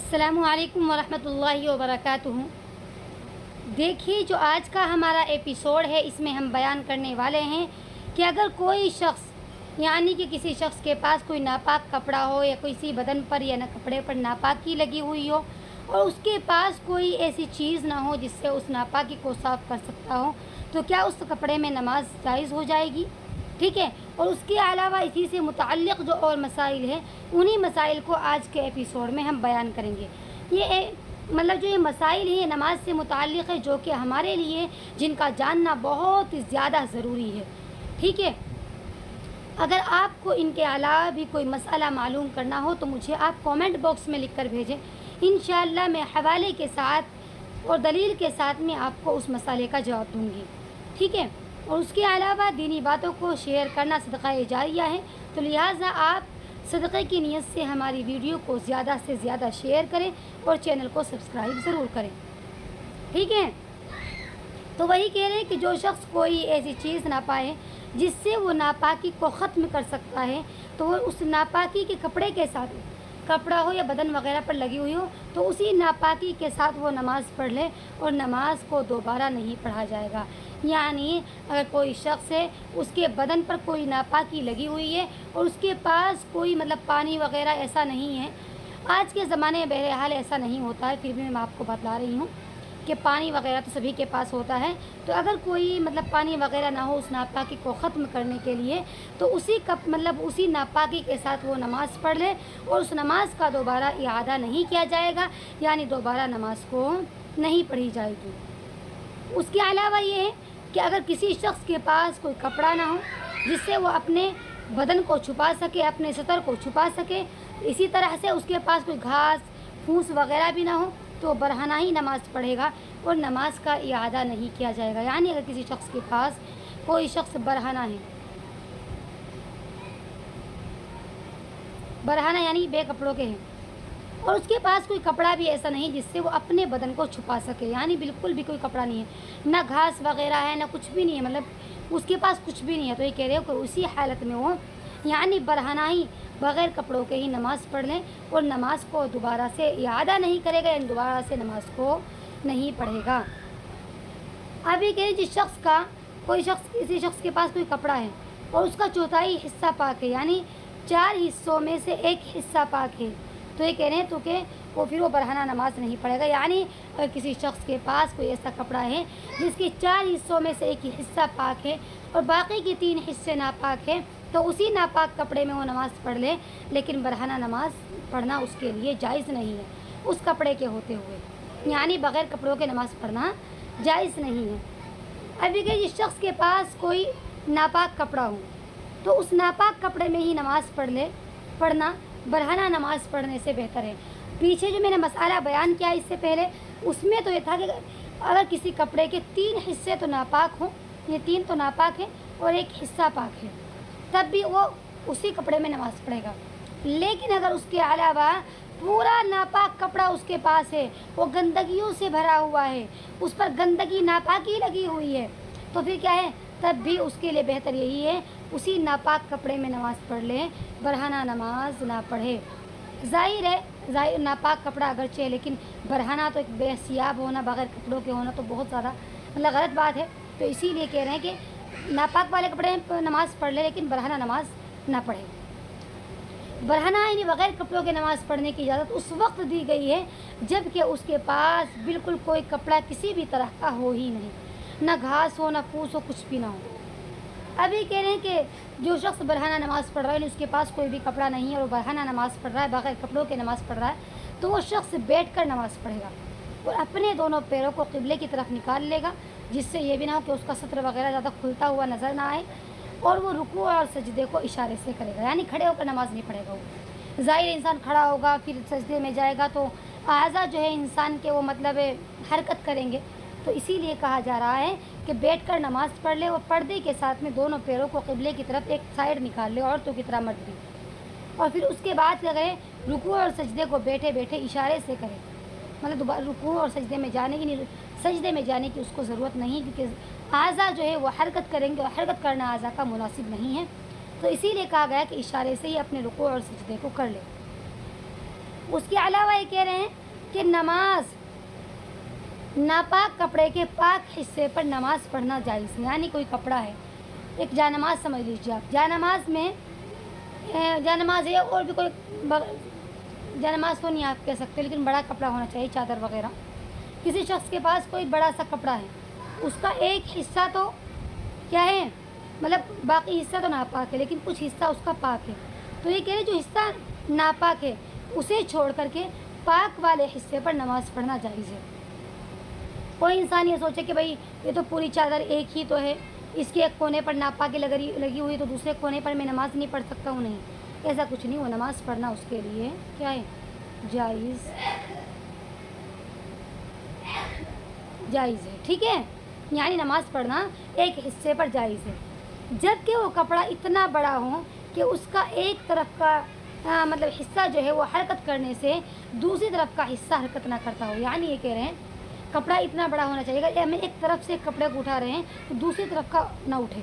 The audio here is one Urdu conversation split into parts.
السلام علیکم ورحمۃ اللہ وبرکاتہ۔ دیکھیے جو آج کا ہمارا ایپیسوڈ ہے، اس میں ہم بیان کرنے والے ہیں کہ اگر کوئی شخص یعنی کہ کسی شخص کے پاس کوئی ناپاک کپڑا ہو یا کسی بدن پر یا کپڑے پر ناپاکی لگی ہوئی ہو اور اس کے پاس کوئی ایسی چیز نہ ہو جس سے اس ناپاکی کو صاف کر سکتا ہو، تو کیا اس کپڑے میں نماز جائز ہو جائے گی؟ ٹھیک ہے، اور اس کے علاوہ اسی سے متعلق جو اور مسائل ہیں، انہی مسائل کو آج کے ایپیسوڈ میں ہم بیان کریں گے۔ یہ مسائل ہیں نماز سے متعلق ہے، جو کہ ہمارے لیے جن کا جاننا بہت زیادہ ضروری ہے۔ ٹھیک ہے، اگر آپ کو ان کے علاوہ بھی کوئی مسئلہ معلوم کرنا ہو تو مجھے آپ کومنٹ باکس میں لکھ کر بھیجیں، انشاءاللہ میں حوالے کے ساتھ اور دلیل کے ساتھ میں آپ کو اس مسئلے کا جواب دوں گی۔ ٹھیک ہے، اور اس کے علاوہ دینی باتوں کو شیئر کرنا صدقہ جاریہ ہے، تو لہٰذا آپ صدقے کی نیت سے ہماری ویڈیو کو زیادہ سے زیادہ شیئر کریں اور چینل کو سبسکرائب ضرور کریں۔ ٹھیک ہے، تو وہی کہہ رہے ہیں کہ جو شخص کوئی ایسی چیز نہ پائے جس سے وہ ناپاکی کو ختم کر سکتا ہے، تو وہ اس ناپاکی کے کپڑے کے ساتھ، کپڑا ہو یا بدن وغیرہ پر لگی ہوئی ہو، تو اسی ناپاکی کے ساتھ وہ نماز پڑھ لے اور نماز کو دوبارہ نہیں پڑھا جائے گا۔ یعنی اگر کوئی شخص ہے، اس کے بدن پر کوئی ناپاکی لگی ہوئی ہے اور اس کے پاس کوئی پانی وغیرہ ایسا نہیں ہے، آج کے زمانے میں بہرحال ایسا نہیں ہوتا ہے، پھر بھی میں آپ کو بتلا رہی ہوں کہ پانی وغیرہ تو سبھی کے پاس ہوتا ہے، تو اگر کوئی پانی وغیرہ نہ ہو اس ناپاکی کو ختم کرنے کے لیے، تو اسی ناپاکی کے ساتھ وہ نماز پڑھ لے اور اس نماز کا دوبارہ اعادہ نہیں کیا جائے گا، یعنی دوبارہ نماز کو نہیں پڑھی جائے گی۔ اس کے علاوہ یہ ہے کہ اگر کسی شخص کے پاس کوئی کپڑا نہ ہو جس سے وہ اپنے بدن کو چھپا سکے، اپنے ستر کو چھپا سکے، اسی طرح سے اس کے پاس کوئی گھاس پھوس وغیرہ بھی نہ ہو، تو برہنہ ہی نماز پڑھے گا اور نماز کا اعادہ نہیں کیا جائے گا۔ یعنی اگر کسی شخص کے پاس کوئی شخص برہنہ ہے، برہنہ یعنی بے کپڑوں کے ہیں، اور اس کے پاس کوئی کپڑا بھی ایسا نہیں جس سے وہ اپنے بدن کو چھپا سکے، یعنی بالکل بھی کوئی کپڑا نہیں ہے، نہ گھاس وغیرہ ہے، نہ کچھ بھی نہیں ہے، اس کے پاس کچھ بھی نہیں ہے، تو یہ کہہ رہے ہو کہ اسی حالت میں وہ یعنی برہنہ ہی بغیر کپڑوں کے ہی نماز پڑھ لیں اور نماز کو دوبارہ سے اعادہ نہیں کرے گا، یعنی دوبارہ سے نماز کو نہیں پڑھے گا۔ ابھی کہ کسی شخص کے پاس کوئی کپڑا ہے اور اس کا چوتھائی حصہ پاک ہے، یعنی 4 حصوں میں سے ایک حصہ پاک ہے، تو یہ کہہ رہے ہیں تو کہ پھر وہ برہنہ نماز نہیں پڑھے گا۔ یعنی اگر کسی شخص کے پاس کوئی ایسا کپڑا ہے جس کے 4 حصوں میں سے ایک حصہ پاک ہے اور باقی کے 3 حصے ناپاک ہیں، تو اسی ناپاک کپڑے میں وہ نماز پڑھ لے، لیکن برہنہ نماز پڑھنا اس کے لیے جائز نہیں ہے اس کپڑے کے ہوتے ہوئے، یعنی بغیر کپڑوں کے نماز پڑھنا جائز نہیں ہے۔ ابھی کہ جس شخص کے پاس کوئی ناپاک کپڑا ہو تو اس ناپاک کپڑے میں ہی نماز پڑھنا برہنہ نماز پڑھنے سے بہتر ہے۔ پیچھے جو میں نے مسئلہ بیان کیا اس سے پہلے، اس میں تو یہ تھا کہ اگر کسی کپڑے کے 3 حصے تو ناپاک ہوں، یہ 3 تو ناپاک ہیں اور ایک حصہ پاک ہے، تب بھی وہ اسی کپڑے میں نماز پڑھے گا۔ لیکن اگر اس کے علاوہ پورا ناپاک کپڑا اس کے پاس ہے، وہ گندگیوں سے بھرا ہوا ہے، اس پر گندگی ناپاکی لگی ہوئی ہے، تو پھر کیا ہے، تب بھی اس کے لیے بہتر یہی ہے اسی ناپاک کپڑے میں نماز پڑھ لے، برہنہ نماز نہ پڑھے۔ ظاہر ہے ناپاک کپڑا اگرچہ ہے، لیکن برہنہ تو ایک بے حسیاب ہونا، بغیر کپڑوں کے ہونا تو بہت زیادہ غلط بات ہے، تو اسی لیے کہہ رہے ہیں کہ ناپاک والے کپڑے میں نماز پڑھ لے لیکن برہنہ نماز نہ پڑھے۔ برہنہ یعنی بغیر کپڑوں کے نماز پڑھنے کی اجازت اس وقت دی گئی ہے جب کہ اس کے پاس بالکل کوئی کپڑا کسی بھی طرح کا ہو ہی نہیں، نہ گھاس ہو، نہ پھوس ہو، کچھ بھی نہ ہو۔ ابھی کہہ رہے ہیں کہ جو شخص برہنہ نماز پڑھ رہا ہے، اس کے پاس کوئی بھی کپڑا نہیں ہے اور وہ برہنہ نماز پڑھ رہا ہے، بغیر کپڑوں کے نماز پڑھ رہا ہے، تو وہ شخص بیٹھ کر نماز پڑھے گا اور اپنے دونوں پیروں کو قبلے کی طرف نکال لے گا، جس سے یہ بھی نہ ہو کہ اس کا ستر وغیرہ زیادہ کھلتا ہوا نظر نہ آئے، اور وہ رکوع اور سجدے کو اشارے سے کرے گا، یعنی کھڑے ہو کر نماز نہیں پڑھے گا۔ وہ ظاہر انسان کھڑا ہوگا پھر سجدے میں جائے گا تو اعضاء جو ہے انسان کے وہ حرکت کریں گے، تو اسی لیے کہا جا رہا ہے کہ بیٹھ کر نماز پڑھ لے اور پردے کے ساتھ میں دونوں پیروں کو قبلے کی طرف ایک سائڈ نکال لے، عورتوں کی طرح مرد بھی، اور پھر اس کے بعد کیا کرے، رکوع اور سجدے کو بیٹھے بیٹھے اشارے سے کرے، دوبارہ رکوع اور سجدے میں جانے کی اس کو ضرورت نہیں، کیونکہ اعضاء جو ہے وہ حرکت کریں گے اور حرکت کرنا اعضاء کا مناسب نہیں ہے، تو اسی لیے کہا گیا کہ اشارے سے ہی اپنے رکوع اور سجدے کو کر لے۔ اس کے علاوہ یہ کہہ رہے ہیں کہ نماز ناپاک کپڑے کے پاک حصے پر نماز پڑھنا جائز ہے. یعنی کوئی کپڑا ہے, ایک جائے نماز سمجھ لیجیے آپ, جائے نماز میں جائے نماز ہے اور بھی کوئی جائے نماز تو نہیں آپ کہہ سکتے, لیکن بڑا کپڑا ہونا چاہیے, چادر وغیرہ. کسی شخص کے پاس کوئی بڑا سا کپڑا ہے, اس کا ایک حصہ تو کیا ہے, مطلب باقی حصہ تو ناپاک ہے لیکن کچھ حصہ اس کا پاک ہے. تو یہ کہہ رہے جو حصہ ناپاک ہے اسے چھوڑ کر کے پاک والے حصے پر نماز پڑھنا جائز ہے. کوئی انسان یہ سوچے کہ بھائی یہ تو پوری چادر ایک ہی تو ہے, اس کے ایک کونے پر ناپاکی لگی ہوئی تو دوسرے کونے پر میں نماز نہیں پڑھ سکتا ہوں. نہیں, ایسا کچھ نہیں. وہ نماز پڑھنا اس کے لیے کیا ہے, جائز ہے. ٹھیک ہے, یعنی نماز پڑھنا ایک حصے پر جائز ہے, جب کہ وہ کپڑا اتنا بڑا ہو کہ اس کا ایک طرف کا مطلب حصہ جو ہے وہ حرکت کرنے سے دوسری طرف کا حصہ حرکت نہ کرتا ہو. یعنی یہ کہہ رہے ہیں کپڑا اتنا بڑا ہونا چاہیے گا, ہمیں ایک طرف سے کپڑے کو اٹھا رہے ہیں تو دوسری طرف کا نہ اٹھے.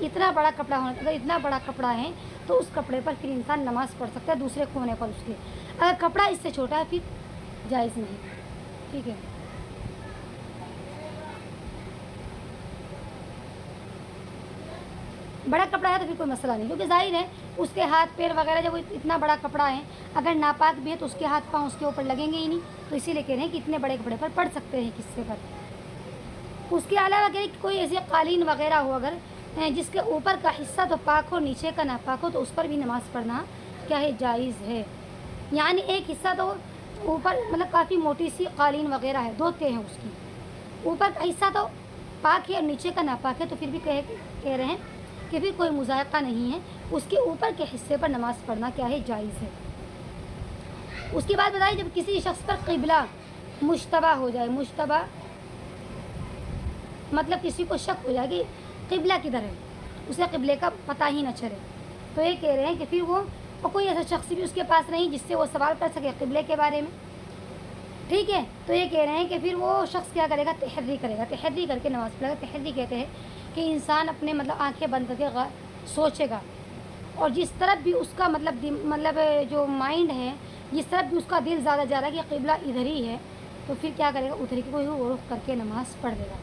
اتنا بڑا کپڑا ہونا چاہیے. اگر اتنا بڑا کپڑا ہے تو اس کپڑے پر پھر انسان نماز پڑھ سکتا ہے دوسرے کونے پر اس کے. اگر کپڑا اس سے چھوٹا ہے پھر جائز نہیں. ٹھیک ہے, بڑا کپڑا ہے تو پھر کوئی مسئلہ نہیں, کیونکہ ظاہر ہے اس کے ہاتھ پیر وغیرہ جب اتنا بڑا کپڑا ہے اگر ناپاک بھی ہے تو اس کے ہاتھ پاؤں اس کے اوپر لگیں گے ہی نہیں. تو اسی لیے کہہ رہے ہیں کہ اتنے بڑے کپڑے پر پڑھ سکتے ہیں قصے پر. اس کے علاوہ کہ کوئی ایسی قالین وغیرہ ہو اگر جس کے اوپر کا حصہ تو پاک ہو نیچے کا ناپاک ہو تو اس پر بھی نماز پڑھنا کیا ہے, جائز ہے. یعنی ایک حصہ تو اوپر مطلب کافی موٹی سی قالین وغیرہ ہے, دھوتے ہیں اس کی, اوپر کا حصہ تو پاک ہے اور نیچے کا ناپاک ہے, تو پھر بھی کہہ رہے ہیں کہ پھر کوئی مذائقہ نہیں ہے, اس کے اوپر کے حصے پر نماز پڑھنا کیا ہے, جائز ہے. اس کے بعد بتائیے جب کسی شخص پر قبلہ مشتبہ ہو جائے, مشتبہ مطلب کسی کو شک ہو جائے کہ قبلہ کدھر ہے, اسے قبلے کا پتہ ہی نہ چلے, تو یہ کہہ رہے ہیں کہ پھر وہ کوئی ایسا شخص بھی اس کے پاس نہیں جس سے وہ سوال کر سکے قبلے کے بارے میں. ٹھیک ہے, تو یہ کہہ رہے ہیں کہ پھر وہ شخص کیا کرے گا, تحری کرے گا, تحری کر کے نماز پڑھے گا. تحری کہتے ہیں کہ انسان اپنے مطلب آنکھیں بند کر کے سوچے گا, اور جس طرف بھی اس کا مطلب جو مائنڈ ہے, جس طرف بھی اس کا دل زیادہ جا رہا ہے کہ قبلہ ادھر ہی ہے, تو پھر کیا کرے گا, ادھر کی کوئی رخ کر کے نماز پڑھ دے گا.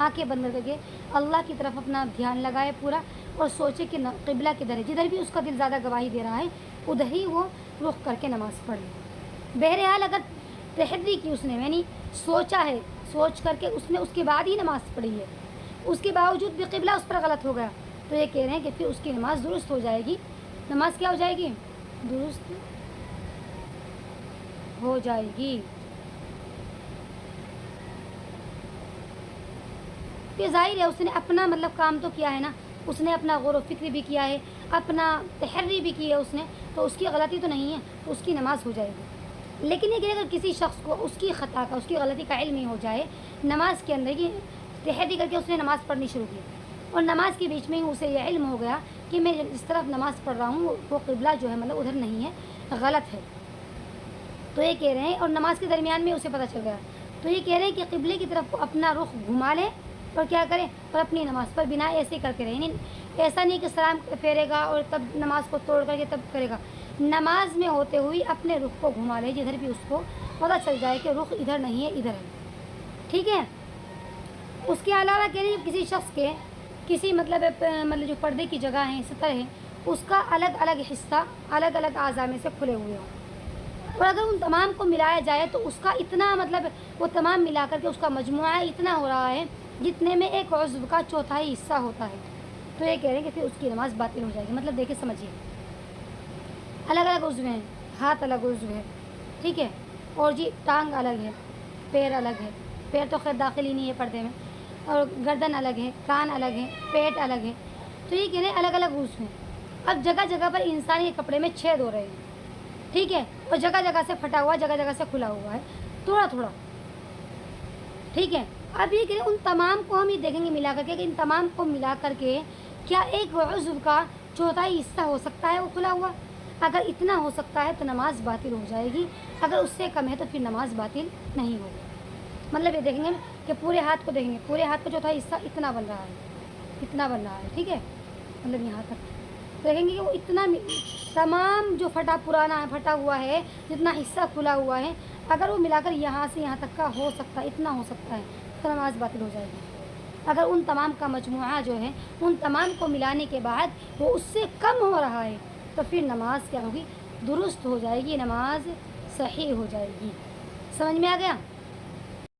آنکھیں بند کر کے اللہ کی طرف اپنا دھیان لگائے پورا اور سوچے کہ قبلہ کدھر ہے, جدھر بھی اس کا دل زیادہ گواہی دے رہا ہے ادھر ہی وہ رخ کر کے نماز پڑھ لے. بہرحال اگر تحری کی اس نے یعنی سوچا ہے, سوچ کر کے اس نے اس کے بعد ہی نماز پڑھی ہے, اس کے باوجود بھی قبلہ اس پر غلط ہو گیا, تو یہ کہہ رہے ہیں کہ پھر اس کی نماز درست ہو جائے گی. نماز کیا ہو جائے گی, درست ہو جائے گی. کہ ظاہر ہے اس نے اپنا مطلب کام تو کیا ہے نا, اس نے اپنا غور و فکر بھی کیا ہے, اپنا تحری بھی کی ہے اس نے, تو اس کی غلطی تو نہیں ہے, تو اس کی نماز ہو جائے گی. لیکن یہ کہ اگر کسی شخص کو اس کی خطا کا, اس کی غلطی کا علم ہی ہو جائے, نماز کے اندر کی تحری کر کے اس نے نماز پڑھنی شروع کی اور نماز کے بیچ میں ہی اسے یہ علم ہو گیا کہ میں جس طرف نماز پڑھ رہا ہوں وہ قبلہ جو ہے مطلب ادھر نہیں ہے, غلط ہے, تو یہ کہہ رہے ہیں, اور نماز کے درمیان میں اسے پتہ چل گیا, تو یہ کہہ رہے ہیں کہ قبلے کی طرف اپنا رخ گھما لے اور کیا کرے, اور اپنی نماز پر بنا ایسے کرتے رہے. یعنی ایسا نہیں کہ سلام پھیرے گا اور تب نماز کو توڑ کر کے تب کرے گا, نماز میں ہوتے ہوئے اپنے رخ کو گھما لے جدھر بھی اس کو پتہ چل جائے کہ رخ ادھر نہیں ہے, ادھر ہے. ٹھیک ہے. اس کے علاوہ کہہ رہے ہیں کسی شخص کے کسی مطلب جو پردے کی جگہ ہے, سطر ہے, اس کا الگ الگ حصہ الگ الگ اعضاء میں سے کھلے ہوئے ہوں, اور اگر ان تمام کو ملایا جائے تو اس کا اتنا مطلب وہ تمام ملا کر کے اس کا مجموعہ اتنا ہو رہا ہے جتنے میں ایک عضو کا چوتھائی حصہ ہوتا ہے. تو یہ کہہ رہے ہیں کہ پھر اس کی نماز باطل ہو جائے گی. مطلب دیکھیں سمجھیے, الگ الگ عضو ہیں, ہاتھ الگ عضو ہے, ٹھیک ہے, اور جی ٹانگ الگ ہے, پیر الگ ہے, پیر تو خیر داخل ہی نہیں ہے پردے میں, اور گردن الگ ہے, کان الگ ہے, پیٹ الگ ہے, تو یہ کہہ رہے ہیں الگ الگ عضو ہیں. اب جگہ جگہ پر انسان کے کپڑے میں چھید ہو رہے ہیں, ٹھیک ہے, اور جگہ جگہ سے پھٹا ہوا, جگہ جگہ سے کھلا ہوا ہے, تھوڑا تھوڑا, ٹھیک ہے. اب یہ کہ ان تمام کو ہم یہ دیکھیں گے ملا کر کے کہ ان تمام کو ملا کر کے کیا ایک عضو کا چوتھائی حصہ ہو سکتا ہے وہ کھلا ہوا. اگر اتنا ہو سکتا ہے تو نماز باطل ہو جائے گی, اگر اس سے کم ہے تو پھر نماز باطل نہیں ہوگی. مطلب یہ دیکھیں گے کہ پورے ہاتھ کو دیکھیں گے, پورے ہاتھ کا چوتھائی حصہ اتنا بن رہا ہے, اتنا بن رہا ہے, ٹھیک ہے, مطلب یہاں تک, دیکھیں گے کہ وہ اتنا تمام جو پھٹا ہوا ہے، جتنا حصہ کھلا ہوا ہے، اگر وہ ملا کر یہاں سے یہاں تک کا ہو سکتا ہے، اتنا ہو سکتا ہے، تو نماز باطل ہو جائے گی۔ اگر ان تمام کا مجموعہ جو ہے ان تمام کو ملانے کے بعد وہ اس سے کم ہو رہا ہے تو پھر نماز کیا ہوگی؟ درست ہو جائے گی، نماز صحیح ہو جائے گی۔ سمجھ میں آ گیا؟